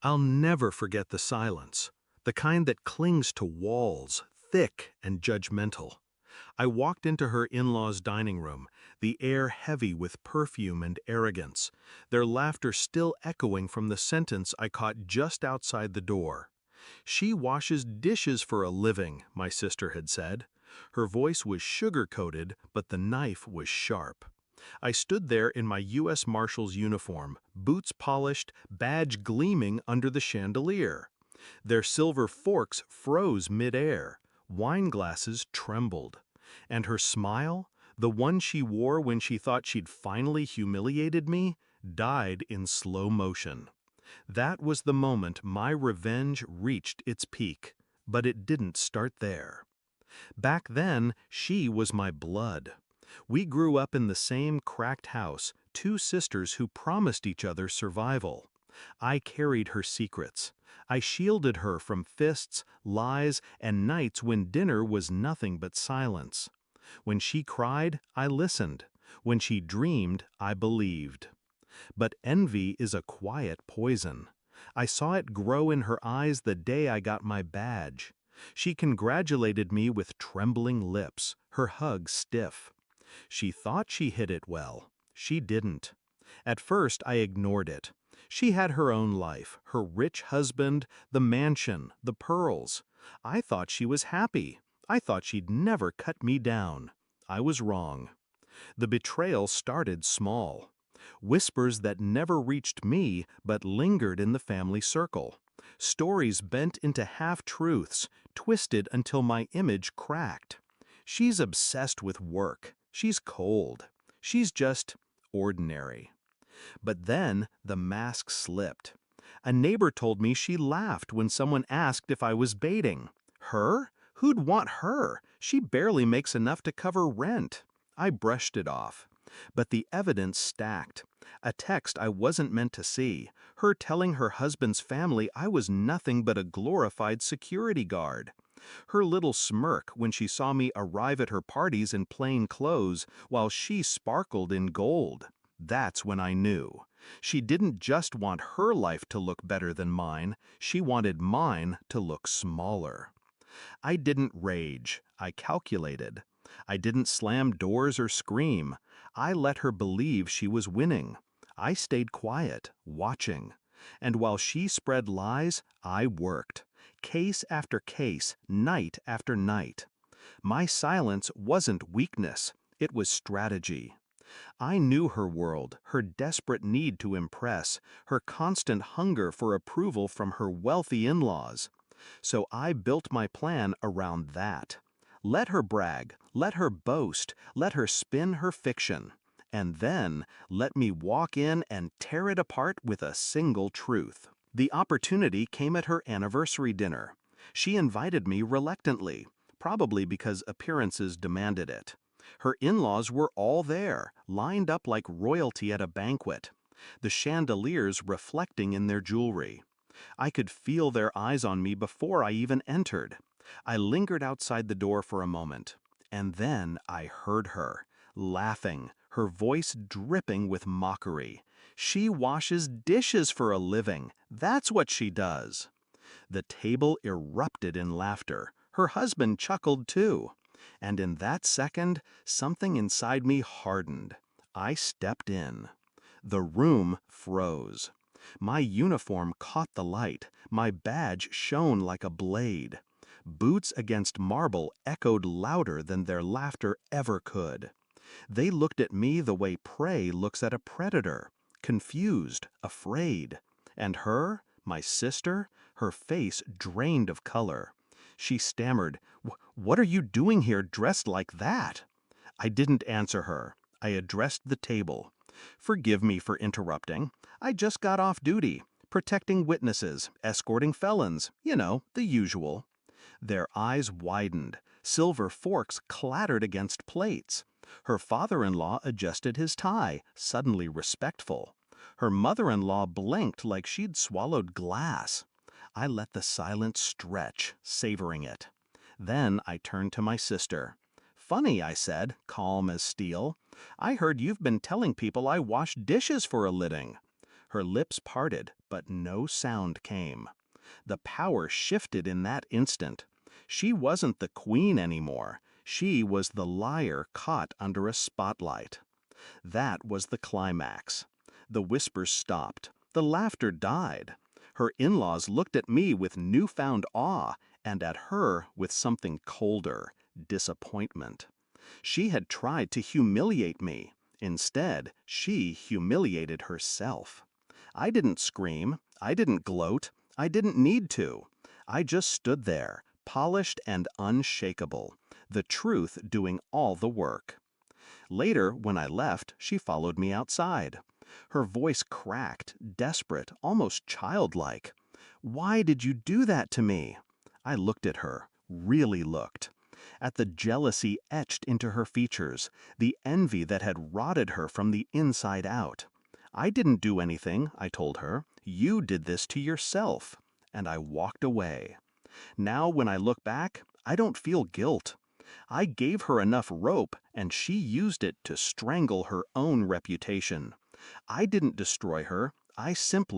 I'll never forget the silence, the kind that clings to walls, thick and judgmental. I walked into her in-laws' dining room, the air heavy with perfume and arrogance, their laughter still echoing from the sentence I caught just outside the door. "She washes dishes for a living," my sister had said. Her voice was sugar-coated, but the knife was sharp. I stood there in my U.S. Marshal's uniform, boots polished, badge gleaming under the chandelier. Their silver forks froze mid-air, wine glasses trembled. And her smile, the one she wore when she thought she'd finally humiliated me, died in slow motion. That was the moment my revenge reached its peak, but it didn't start there. Back then, she was my blood. We grew up in the same cracked house, two sisters who promised each other survival. I carried her secrets. I shielded her from fists, lies, and nights when dinner was nothing but silence. When she cried, I listened. When she dreamed, I believed. But envy is a quiet poison. I saw it grow in her eyes the day I got my badge. She congratulated me with trembling lips, her hug stiff. She thought she hid it well. She didn't. At first, I ignored it. She had her own life, her rich husband, the mansion, the pearls. I thought she was happy. I thought she'd never cut me down. I was wrong. The betrayal started small. Whispers that never reached me but lingered in the family circle. Stories bent into half-truths, twisted until my image cracked. She's obsessed with work. She's cold. She's just ordinary. But then the mask slipped. A neighbor told me she laughed when someone asked if I was baiting. Her? Who'd want her? She barely makes enough to cover rent. I brushed it off. But the evidence stacked. A text I wasn't meant to see, her telling her husband's family I was nothing but a glorified security guard. Her little smirk when she saw me arrive at her parties in plain clothes while she sparkled in gold. That's when I knew. She didn't just want her life to look better than mine, she wanted mine to look smaller. I didn't rage, I calculated. I didn't slam doors or scream. I let her believe she was winning. I stayed quiet, watching. And while she spread lies, I worked. Case after case, night after night. My silence wasn't weakness, it was strategy. I knew her world, her desperate need to impress, her constant hunger for approval from her wealthy in-laws. So I built my plan around that. Let her brag, let her boast, let her spin her fiction. And then let me walk in and tear it apart with a single truth. The opportunity came at her anniversary dinner. She invited me reluctantly, probably because appearances demanded it. Her in-laws were all there, lined up like royalty at a banquet, the chandeliers reflecting in their jewelry. I could feel their eyes on me before I even entered. I lingered outside the door for a moment, and then I heard her, laughing, her voice dripping with mockery. She washes dishes for a living. That's what she does. The table erupted in laughter. Her husband chuckled too. And in that second, something inside me hardened. I stepped in. The room froze. My uniform caught the light. My badge shone like a blade. Boots against marble echoed louder than their laughter ever could. They looked at me the way prey looks at a predator, confused, afraid. And her, my sister, her face drained of color. She stammered, "What are you doing here dressed like that?" I didn't answer her. I addressed the table. "Forgive me for interrupting. I just got off duty, protecting witnesses, escorting felons, the usual." Their eyes widened. Silver forks clattered against plates. Her father-in-law adjusted his tie, suddenly respectful. Her mother-in-law blinked like she'd swallowed glass. I let the silence stretch, savoring it. Then I turned to my sister. "Funny," I said, calm as steel. "I heard you've been telling people I wash dishes for a living." Her lips parted, but no sound came. The power shifted in that instant. She wasn't the queen anymore. She was the liar caught under a spotlight. That was the climax. The whispers stopped. The laughter died. Her in-laws looked at me with newfound awe, and at her with something colder, disappointment. She had tried to humiliate me. Instead, she humiliated herself. I didn't scream. I didn't gloat. I didn't need to. I just stood there, polished and unshakable, the truth doing all the work. Later, when I left, she followed me outside. Her voice cracked, desperate, almost childlike. "Why did you do that to me?" I looked at her, really looked. At the jealousy etched into her features, the envy that had rotted her from the inside out. "I didn't do anything," I told her. "You did this to yourself." And I walked away. Now, when I look back, I don't feel guilt. I gave her enough rope, and she used it to strangle her own reputation. I didn't destroy her. I simply